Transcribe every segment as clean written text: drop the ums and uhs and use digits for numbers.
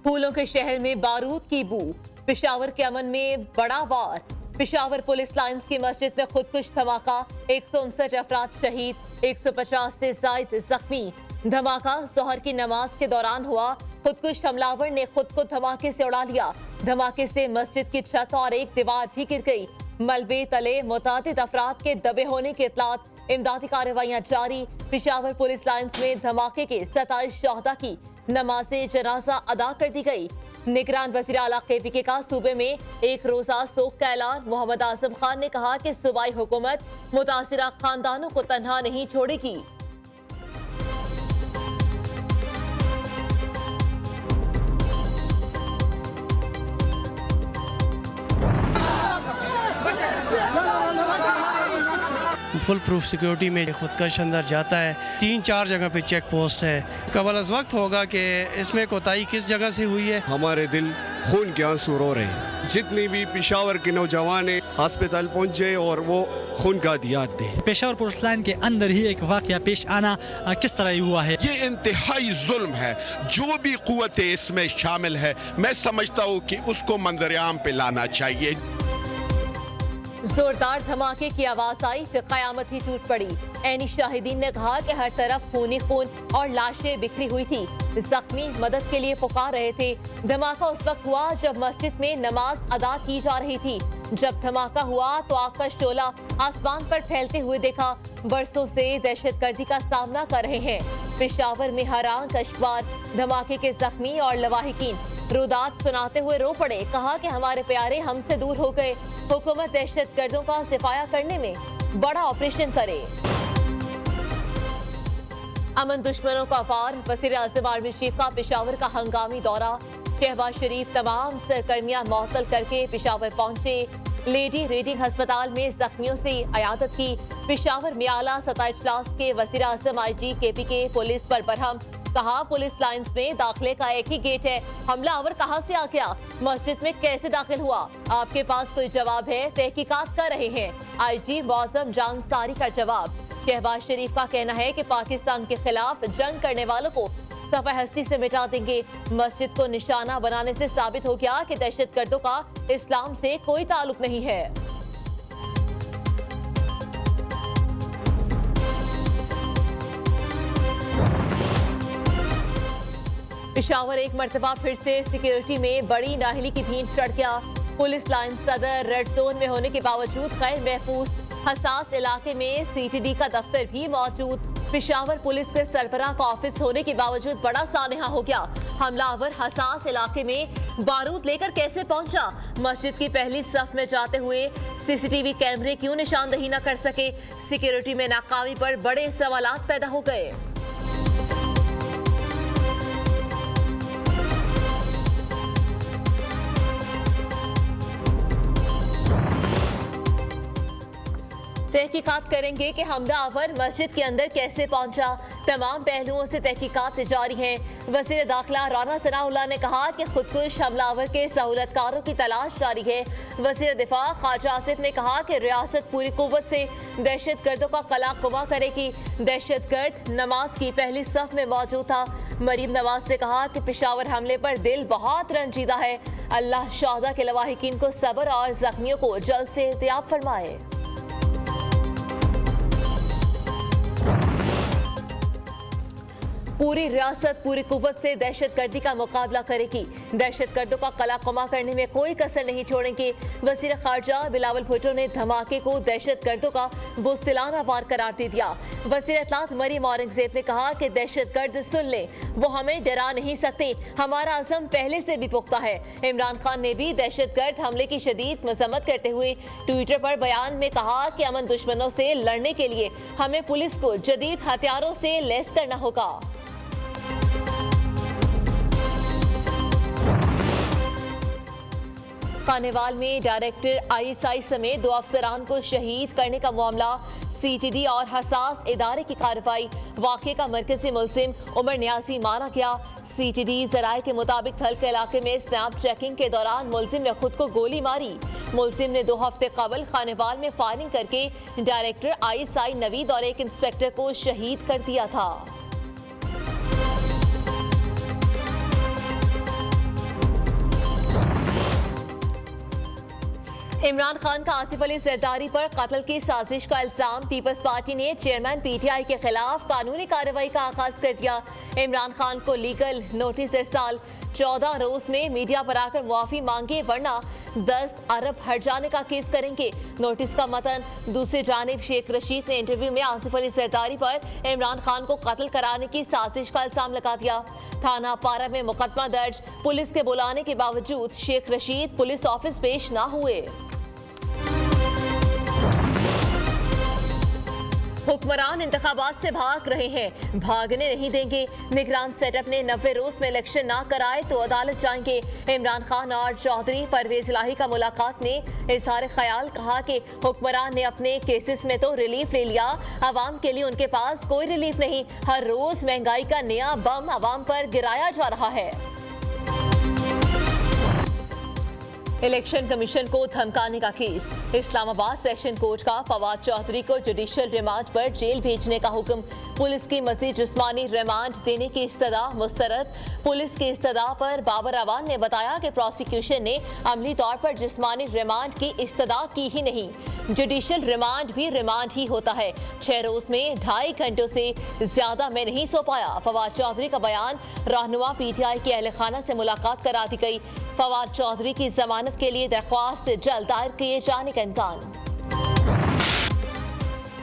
फूलों के शहर में बारूद की बू, पेशावर के अमन में बड़ा वार। पेशावर पुलिस लाइंस की मस्जिद में खुदकुश धमाका, 159 अफराद शहीद, 150 से जायद जख्मी। धमाका जोहर की नमाज के दौरान हुआ। खुदकुश हमलावर ने खुद को धमाके से उड़ा लिया। धमाके से मस्जिद की छत और एक दीवार भी गिर गई। मलबे तले मुतादिद अफराद के दबे होने की इतलात। इमदादी कार्रवाइयां जारी। पेशावर पुलिस लाइंस में धमाके के 27 शहदा की नमाज़े जनाजा अदा कर दी गई। निगरान वज़ीर आला KPK का सूबे में एक रोजा सोग का ऐलान। मोहम्मद आजम खान ने कहा कि सूबाई हुकूमत मुतासिरा खानदानों को तन्हा नहीं छोड़ेगी। फुल प्रूफ सिक्योरिटी में खुदकश अंदर जाता है। 3-4 जगह पे चेक पोस्ट है। कबल अज़ वक्त होगा कि इसमें कोताही किस जगह से हुई है। हमारे दिल खून के आंसू रो रहे हैं। जितनी भी पेशावर के नौजवान अस्पताल पहुंचे और वो खून का दियात दे। पेशावर पुलिस लाइन के अंदर ही एक वाकया पेश आना किस तरह हुआ है? ये इंतहाई जुल्म है। जो भी कुव्वतें इसमें शामिल है, मैं समझता हूँ कि उसको मंजर-ए-आम पे लाना चाहिए। जोरदार धमाके की आवाज आई, फिर कयामत ही टूट पड़ी। ऐनी शाहिदीन ने कहा कि हर तरफ खून ही खून और लाशें बिखरी हुई थी। जख्मी मदद के लिए पुकार रहे थे। धमाका उस वक्त हुआ जब मस्जिद में नमाज अदा की जा रही थी। जब धमाका हुआ तो आग का शोला आसमान पर फैलते हुए देखा। बरसों से दहशतगर्दी का सामना कर रहे हैं। पेशावर में हरां कश्तवार। धमाके के जख्मी और लवाहिकीन रुदात सुनाते हुए रो पड़े। कहा कि हमारे प्यारे हमसे दूर हो गए। हुकूमत दहशतगर्दों का सिफाया करने में बड़ा ऑपरेशन करे। अमन दुश्मनों का वार। वज़ीर आज़म आर्मी चीफ का पेशावर का हंगामी दौरा। शहबाज शरीफ तमाम सरगर्मियां मुअत्तल करके पेशावर पहुंचे। लेडी रीडिंग अस्पताल में जख्मियों से अयादत की। पेशावर में आला सतह इजलास के वज़ीर आज़म IG KPK पुलिस पर बरहम। कहा पुलिस लाइंस में दाखिले का एक ही गेट है। हमलावर कहां से आ गया? मस्जिद में कैसे दाखिल हुआ? आपके पास कोई जवाब है? तहकीकात कर रहे हैं। IG मौसम जानसारी का जवाब। शहबाज शरीफ का कहना है कि पाकिस्तान के खिलाफ जंग करने वालों को सफा हस्ती से मिटा देंगे। मस्जिद को निशाना बनाने से साबित हो गया कि दहशतगर्दों का इस्लाम से कोई ताल्लुक नहीं है। पेशावर एक मर्तबा फिर से सिक्योरिटी में बड़ी नाहली की भीड़ चढ़ गया। पुलिस लाइन सदर रेड जोन में होने के बावजूद गैर महफूज हसास इलाके में CTD का दफ्तर भी मौजूद। पेशावर पुलिस के सरबराह का ऑफिस होने के बावजूद बड़ा सानहा हो गया। हमलावर हसास इलाके में बारूद लेकर कैसे पहुंचा? मस्जिद की पहली सफ में जाते हुए CCTV कैमरे क्यों निशानदही न कर सके? सिक्योरिटी में नाकामी पर बड़े सवालात पैदा हो गए। तहकीकात करेंगे कि हमलावर मस्जिद के अंदर कैसे पहुंचा। तमाम पहलुओं से तहकीकात जारी हैं। वज़ीर दाखिला राना सनाउल्लाह ने कहा कि खुदकुश हमलावर के सहूलतकारों की तलाश जारी है। वज़ीर दिफा ख्वाजा आसिफ ने कहा कि रियासत पूरी कुव्वत से दहशतगर्दों का कला कुमा करेगी। दहशतगर्द नमाज की पहली सफ में मौजूद था। मरीम नवाज से कहा कि पेशावर हमले पर दिल बहुत रंजीदा है। अल्लाह शहदा के लवाहिकीन को सब्र और जख्मियों को जल्द से एहतियात फरमाए। पूरी रियासत पूरी कुव्वत से दहशतगर्दी का मुकाबला करेगी। दहशतगर्दों का कला कमा करने में कोई कसर नहीं छोड़ेंगे। वज़ीर खारजा बिलावल भुट्टो ने धमाके को दहशतगर्दों का बुज़दिलाना वार करार दे दिया। वज़ीर इत्तलात मरियम औरंगज़ेब ने कहा कि दहशतगर्द सुन लें, वो हमें डरा नहीं सकते। हमारा अज़म पहले से भी पुख्ता है। इमरान खान ने भी दहशतगर्द हमले की शदीद मज़म्मत करते हुए ट्विटर पर बयान में कहा कि अमन दुश्मनों से लड़ने के लिए हमें पुलिस को जदीद हथियारों से लैस करना होगा। खानेवाल में डायरेक्टर ISI समेत 2 अफसरान को शहीद करने का मामला। CTD और हसास इदारे की कार्रवाई। वाक़े का मरकजी मुलजिम उमर न्याजी माना गया। CTD जराये के मुताबिक हल्के इलाके में स्नैप चेकिंग के दौरान मुलजिम ने खुद को गोली मारी। मुलजिम ने 2 हफ्ते कबल खानेवाल में फायरिंग करके डायरेक्टर ISI नवीद और एक इंस्पेक्टर को शहीद कर दिया था। इमरान खान का आसिफ अली जरदारी पर कत्ल की साजिश का इल्जाम। पीपल्स पार्टी ने चेयरमैन पीटीआई के खिलाफ कानूनी कार्रवाई का आगाज कर दिया। इमरान खान को लीगल नोटिस इरसाल। 14 रोज में मीडिया पर आकर मुआफी मांगे वरना 10 अरब हट जाने का केस करेंगे। नोटिस का मतन। दूसरी जानिब शेख रशीद ने इंटरव्यू में आसिफ अली जरदारी पर इमरान खान को कत्ल कराने की साजिश का इल्जाम लगा दिया। थाना पारा में मुकदमा दर्ज। पुलिस के बुलाने के बावजूद शेख रशीद पुलिस ऑफिस पेश न हुए। हुक्मरान इंतखाबात से भाग रहे हैं, भागने नहीं देंगे। निगरान सेटअप ने 90 रोज में इलेक्शन ना कराए तो अदालत जाएंगे। इमरान खान और चौधरी परवेज इलाही का मुलाकात में इजहार ख्याल। कहा कि हुक्मरान ने अपने केसेस में तो रिलीफ ले लिया, अवाम के लिए उनके पास कोई रिलीफ नहीं। हर रोज महंगाई का नया बम अवाम पर गिराया जा रहा है। इलेक्शन कमीशन को धमकाने का केस। इस्लामाबाद सेशन कोर्ट का फवाद चौधरी को जुडिशियल रिमांड पर जेल भेजने का हुक्म। पुलिस की मजीद जिस्मानी रिमांड देने की इस्तदा मुस्तरद। पुलिस की इस्तदा पर बाबर अवान ने बताया कि प्रोसिक्यूशन ने अमली तौर पर जिस्मानी रिमांड की इस्तदा की ही नहीं। जुडिशियल रिमांड भी रिमांड ही होता है। 6 रोज में 2.5 घंटों से ज्यादा में नहीं सो पाया। फवाद चौधरी का बयान। रहनुमा पीटीआई के अहल खाना से मुलाकात करा दी गई। फवाद चौधरी की जमानत के लिए दरख्वास्त जल्द दायर किए जाने का इम्कान।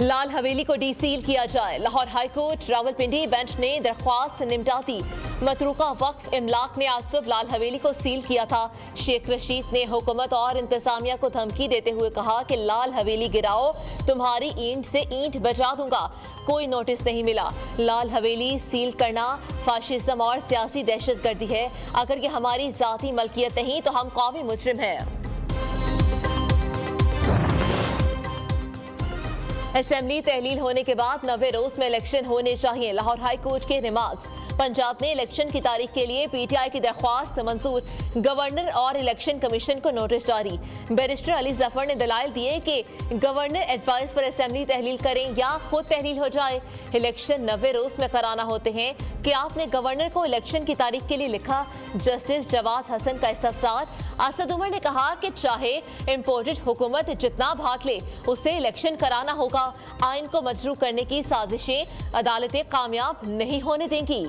लाल हवेली को डीसील किया जाए। लाहौर हाईकोर्ट रावलपिंडी बेंच ने दरख्वास्त निपटा दी। मतरूका वक्फ इमलाक ने आज सुबह लाल हवेली को सील किया था। शेख रशीद ने हुकूमत और इंतजामिया को धमकी देते हुए कहा कि लाल हवेली गिराओ, तुम्हारी ईंट से ईंट बचा दूंगा। कोई नोटिस नहीं मिला। लाल हवेली सील करना फाशिज्म और सियासी दहशतगर्दी है। अगर ये हमारी जाती मलकियत नहीं तो हम कौमी मुजरिम हैं। असेंबली तहलील होने के बाद 90 रोज में इलेक्शन होने चाहिए। लाहौर हाई कोर्ट के रिमार्क्स। पंजाब में इलेक्शन की तारीख के लिए पीटीआई की दरख्वास्त मंजूर। गवर्नर और इलेक्शन कमीशन को नोटिस जारी। बैरिस्टर अली जफर ने दलाइल दिए कि गवर्नर एडवाइस पर असेंबली तहलील करें या खुद तहलील हो जाए। इलेक्शन 90 रोज में कराना होते हैं कि आपने गवर्नर को इलेक्शन की तारीख के लिए लिखा। जस्टिस जवाद हसन का इस्तफसार। असद उमर ने कहा कि चाहे इम्पोर्टेड हुकूमत जितना भाग ले, उसे इलेक्शन कराना होगा। आइन को मजरू करने की साजिशें अदालतें कामयाब नहीं होने देंगी।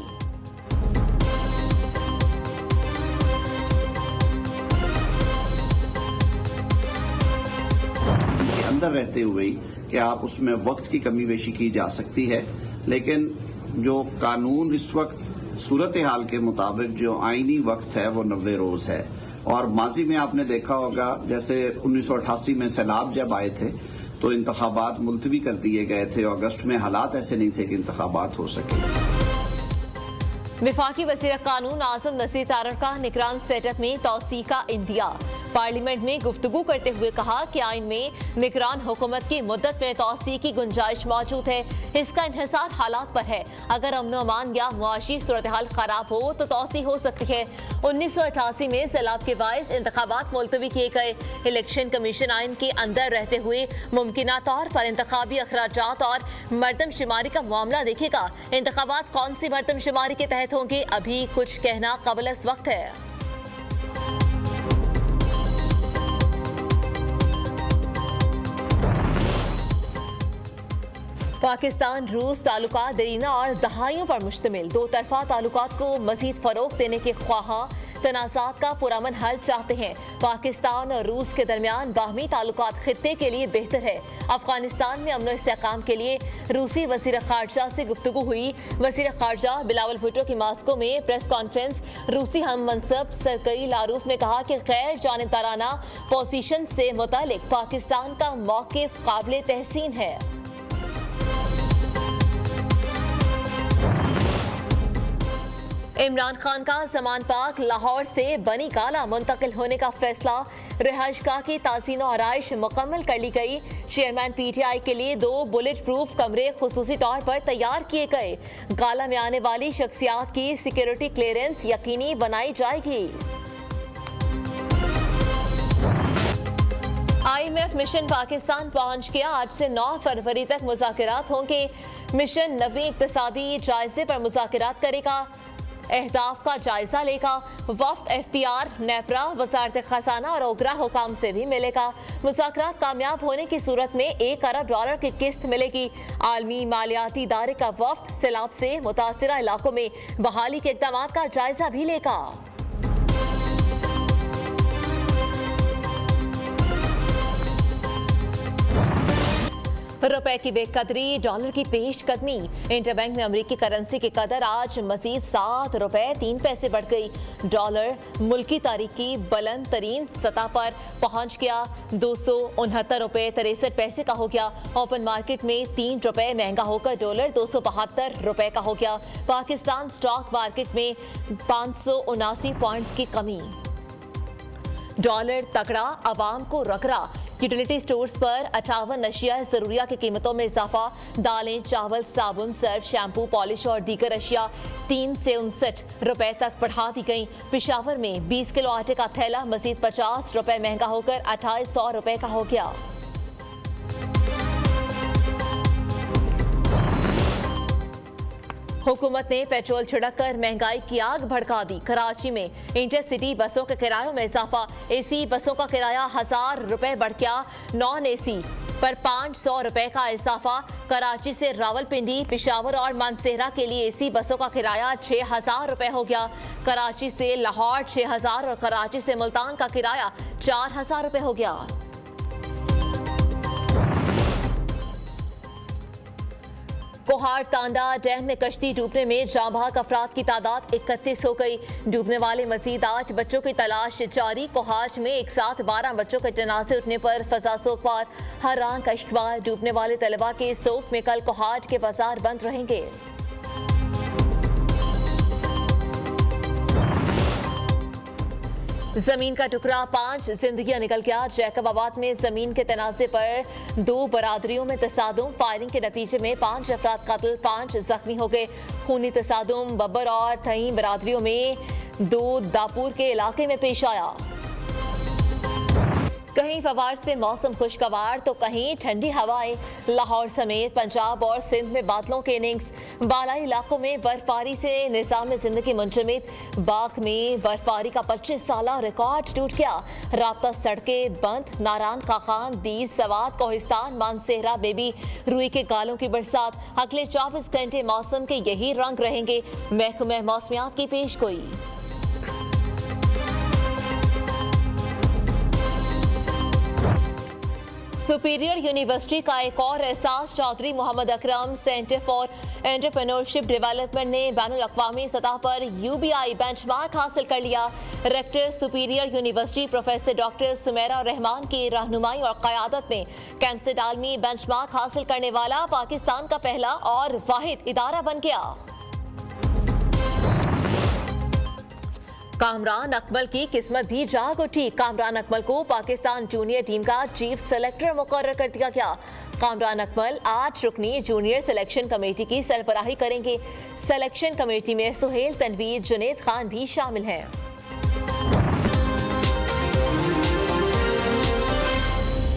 अंदर रहते हुए कि आप उसमें वक्त की कमी बेशी की जा सकती है, लेकिन जो कानून इस वक्त सूरत हाल के मुताबिक जो आईनी वक्त है वो 90 रोज है। और माजी में आपने देखा होगा जैसे 1988 में सैलाब जब आए थे तो इंतखाबात मुलतवी कर दिए गए थे। अगस्त में हालात ऐसे नहीं थे कि इंतखाबात हो सके। विफाकी वज़ीर कानून आजम नसीर तारड़ का निगरान सेटअप में तौसीह का इंदिया। पार्लियामेंट में गुफ्तगू करते हुए कहा कि आइन में निगरान हुकूमत की मुद्दत में तौसीह की गुंजाइश मौजूद है। इसका इन्हिसार हालात पर है। अगर अमन अमान या मुआशी सूरत हाल खराब हो तो तौसीह हो सकती है। 1988 में सैलाब के बायस इंतखाबात मुलतवी किए गए। इलेक्शन कमीशन आइन के अंदर रहते हुए मुमकिना तौर पर इंतखाबी अखराजात और मरदमशुमारी का मामला देखेगा। इंतखाबात कौन सी मरदमशुमारी के तहत होंगे, अभी कुछ कहना कबल इस वक्त है। पाकिस्तान रूस ताल्लुकात देरीना और दहाइयों पर मुश्तमिल। दो तरफा ताल्लुकात को मजीद फरोग देने के ख्वाहां तनाज़ात का पुरअमन हल चाहते हैं। पाकिस्तान और रूस के दरमियान बाहमी ताल्लुकात खित्ते के लिए बेहतर है। अफगानिस्तान में अमन और इस्तेहकाम के लिए रूसी वज़ीर ख़ारजा से गुफ्तगू हुई। वज़ीर ख़ारजा बिलावल भुट्टो की मास्को में प्रेस कॉन्फ्रेंस। रूसी हम मनसब सरकई लारूफ ने कहा कि गैर जानिबदाराना पोजीशन से मुतालिक पाकिस्तान का मौक़िफ़ काबिल तहसीन है। इमरान खान का जमान पाक लाहौर से बनी गाला मुंतकिल होने का फैसला। रिहाइशगाह की ताज़ीन और आराइश मुकम्मल कर ली गई। चेयरमैन पीटीआई के लिए 2 बुलेट प्रूफ कमरे खुसूसी तौर पर तैयार किए गए। गाला में आने वाली शख्सियात की सिक्योरिटी क्लियरेंस यकीनी बनाई जाएगी। IMF मिशन पाकिस्तान पहुंच गया। 8 से 9 फरवरी तक मुज़ाकरात होंगे। मिशन नवी इक़्तिसादी जायजे पर मुज़ाकरात करेगा। अहदाफ का जायजा लेगा। वफ्द FPR, नेपरा, वजारत खजाना और ओगरा हुकाम से भी मिलेगा। मुज़ाकरात कामयाब होने की सूरत में $1 अरब की किस्त मिलेगी। आलमी मालियाती इदारे का वफ्द सैलाब से मुतासिरा इलाकों में बहाली के इक़दाम का जायजा भी लेगा। रुपए की बेकदरी, डॉलर की पेश कदमी। इंटरबैंक में अमेरिकी करेंसी की कदर आज मजीद $7.03 बढ़ गई। डॉलर मुल्की तारीख की बुलंद तरीन सतह पर पहुंच गया। $269.63 का हो गया। ओपन मार्केट में $3 महंगा होकर डॉलर $272 का हो गया। पाकिस्तान स्टॉक मार्केट में 579 पॉइंट्स की कमी। डॉलर तगड़ा, अवाम को रगड़ा। यूटिलिटी स्टोर्स पर 58 अशिया जरूरिया की कीमतों में इजाफा। दालें, चावल, साबुन, सर्फ, शैम्पू, पॉलिश और दीगर अशिया 3 से 59 रुपए तक बढ़ा दी गई। पेशावर में 20 किलो आटे का थैला मजीद $50 महंगा होकर 2800 रुपए का हो गया। हुकूमत ने पेट्रोल छिड़क कर महंगाई की आग भड़का दी। कराची में इंटरसिटी बसों के किरायों में इजाफा। AC बसों का किराया $1000 बढ़ गया। नॉन AC पर $500 का इजाफा। कराची से रावलपिंडी, पेशावर और मानसेहरा के लिए AC बसों का किराया $6000 हो गया। कराची से लाहौर 6000 और कराची से मुल्तान का किराया $4000 हो गया। कोहाड़ तांडा डैम में कश्ती डूबने में जांबाग अफराद की तादाद 31 हो गई। डूबने वाले मजीद 8 बच्चों की तलाश जारी। कोहाड़ में एक साथ 12 बच्चों के जनाजे उठने पर फजा सोग पार। हरान कश्तवाड़ डूबने वाले तलबा के सोग में कल कोहाड़ के बाजार बंद रहेंगे। जमीन का टुकड़ा 5 जिंदगियां निकल गया। जैकबाबाद में जमीन के तनाजे पर 2 बरादरियों में तसादुम। फायरिंग के नतीजे में 5 अफराद कत्ल, 5 जख्मी हो गए। खूनी तसादुम बब्बर और थई बरादरियों में 2 दापुर के इलाके में पेश आया। कहीं फवार से मौसम खुशगवार तो कहीं ठंडी हवाएं। लाहौर समेत पंजाब और सिंध में बादलों के इनिंग्स। बालाई इलाकों में बर्फबारी से निज़ाम जिंदगी मुंजमद। बाग में बर्फबारी का 25 साला रिकॉर्ड टूट गया। राब्ता सड़कें बंद। नारायण खाखान, दीर, सवात, कोहिस्तान, मानसेहरा में भी रुई के गालों की बरसात। अगले 24 घंटे मौसम के यही रंग रहेंगे। महकमा मौसमियात की पेशगोई। सुपीरियर यूनिवर्सिटी का एक और एहसास। Chaudhry Mohammad Akram centre for entrepreneurship development ने बैनुल-अक़वामी सतह पर UBI बेंचमार्क हासिल कर लिया। Rector superior university professor doctor Sumera Rehman की रहनुमाई और क़यादत में कैंपसेट आलमी बेंचमार्क हासिल करने वाला पाकिस्तान का पहला और वाहिद इदारा बन गया। कामरान अकमल की किस्मत भी जाग उठी। कामरान अकमल को पाकिस्तान जूनियर टीम का चीफ सेलेक्टर मुकर्रर कर दिया गया। कामरान अकमल 8 रुकनी जूनियर सिलेक्शन कमेटी की सरबराही करेंगे। सिलेक्शन कमेटी में सुहेल, तनवीर, जुनेद खान भी शामिल हैं।